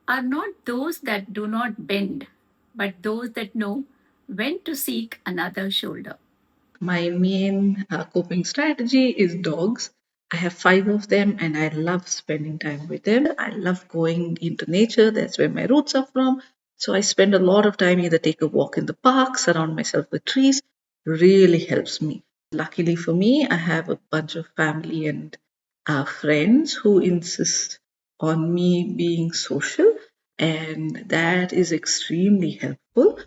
are not those that do not bend, but those that know when to seek another shoulder. My main coping strategy is dogs. I have 5 of them and I love spending time with them. I love going into nature. That's where my roots are from. So I spend a lot of time either take a walk in the park, surround myself with trees. Really helps me. Luckily for me, I have a bunch of family and friends who insist on me being social, and that is extremely helpful.